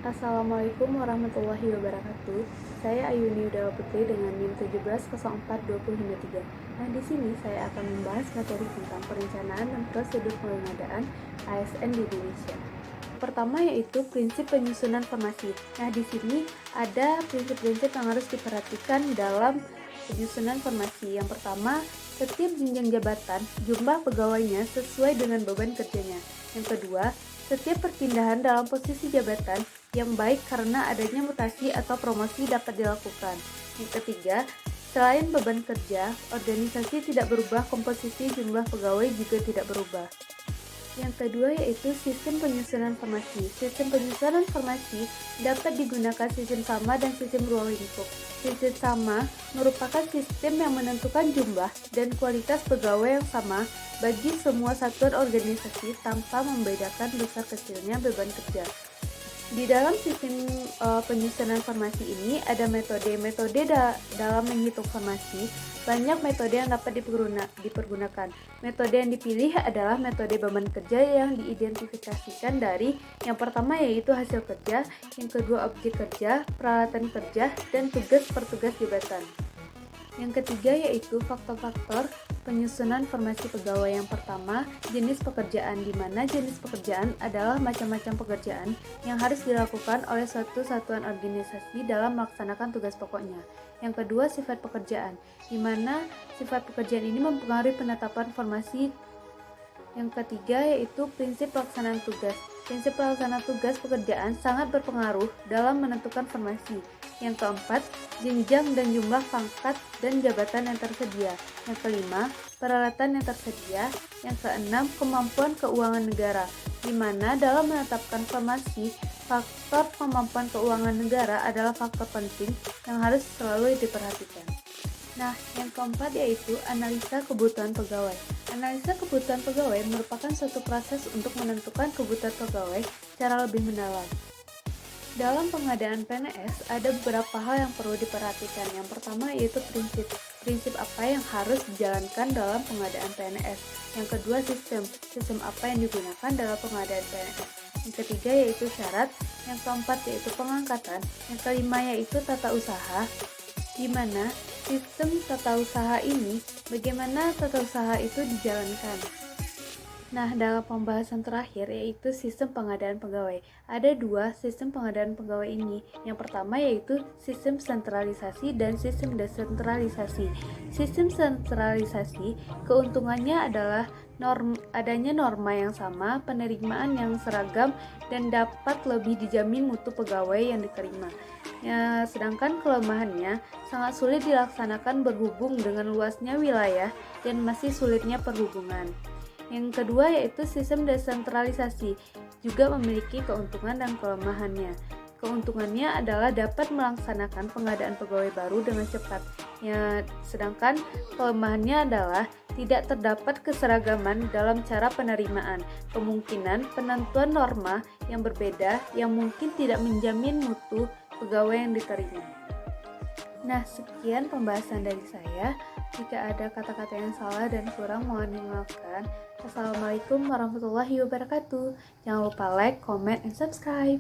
Assalamualaikum warahmatullahi wabarakatuh. Saya Ayuni Udara Putri dengan NIM 17042053. Nah, di sini saya akan membahas materi tentang perencanaan dan prosedur pengadaan ASN di Indonesia. Pertama yaitu prinsip penyusunan formasi. Nah, di sini ada prinsip-prinsip yang harus diperhatikan dalam penyusunan formasi. Yang pertama, setiap jenjang jabatan, jumlah pegawainya sesuai dengan beban kerjanya. Yang kedua, setiap perpindahan dalam posisi jabatan yang baik karena adanya mutasi atau promosi dapat dilakukan. Yang ketiga, selain beban kerja, organisasi tidak berubah, komposisi jumlah pegawai juga tidak berubah. Yang kedua yaitu sistem penyusunan formasi. Sistem penyusunan formasi dapat digunakan sistem sama dan sistem ruang lingkup. Sistem sama merupakan sistem yang menentukan jumlah dan kualitas pegawai yang sama bagi semua satuan organisasi tanpa membedakan besar kecilnya beban kerja. Di dalam sistem penyusunan formasi ini ada metode dalam menghitung formasi. Banyak metode yang dapat dipergunakan. Metode yang dipilih adalah metode beban kerja yang diidentifikasikan dari yang pertama yaitu hasil kerja, yang kedua objek kerja, peralatan kerja, dan tugas per tugas jabatan. Yang ketiga yaitu faktor-faktor penyusunan formasi pegawai. Yang pertama, jenis pekerjaan, di mana jenis pekerjaan adalah macam-macam pekerjaan yang harus dilakukan oleh suatu satuan organisasi dalam melaksanakan tugas pokoknya. Yang kedua, sifat pekerjaan, di mana sifat pekerjaan ini mempengaruhi penetapan formasi. Yang ketiga yaitu prinsip pelaksanaan tugas. Prinsip pelaksanaan tugas pekerjaan sangat berpengaruh dalam menentukan formasi. Yang keempat, jenjang dan jumlah pangkat dan jabatan yang tersedia. Yang kelima, peralatan yang tersedia. Yang keenam, kemampuan keuangan negara, di mana dalam menetapkan formasi, faktor kemampuan keuangan negara adalah faktor penting yang harus selalu diperhatikan. Nah, yang keempat yaitu analisa kebutuhan pegawai. Analisa kebutuhan pegawai merupakan suatu proses untuk menentukan kebutuhan pegawai secara lebih mendalam. Dalam pengadaan PNS, ada beberapa hal yang perlu diperhatikan. Yang pertama yaitu prinsip apa yang harus dijalankan dalam pengadaan PNS. Yang kedua, sistem apa yang digunakan dalam pengadaan PNS. Yang ketiga yaitu syarat. Yang keempat yaitu pengangkatan. Yang kelima yaitu tata usaha, di mana sistem tata usaha ini, bagaimana tata usaha itu dijalankan. Nah, dalam pembahasan terakhir yaitu sistem pengadaan pegawai. Ada dua sistem pengadaan pegawai ini. Yang pertama yaitu sistem sentralisasi dan sistem desentralisasi. Sistem sentralisasi keuntungannya adalah adanya norma yang sama, penerimaan yang seragam, dan dapat lebih dijamin mutu pegawai yang diterima. Ya, sedangkan kelemahannya sangat sulit dilaksanakan berhubung dengan luasnya wilayah dan masih sulitnya perhubungan. Yang kedua yaitu sistem desentralisasi, juga memiliki keuntungan dan kelemahannya. Keuntungannya adalah dapat melaksanakan pengadaan pegawai baru dengan cepat. Ya, sedangkan kelemahannya adalah tidak terdapat keseragaman dalam cara penerimaan, kemungkinan penentuan norma yang berbeda yang mungkin tidak menjamin mutu pegawai yang diterima. Nah, sekian pembahasan dari saya. Jika ada kata-kata yang salah dan kurang, mohon dimaafkan. Assalamualaikum warahmatullahi wabarakatuh. Jangan lupa like, comment, and subscribe.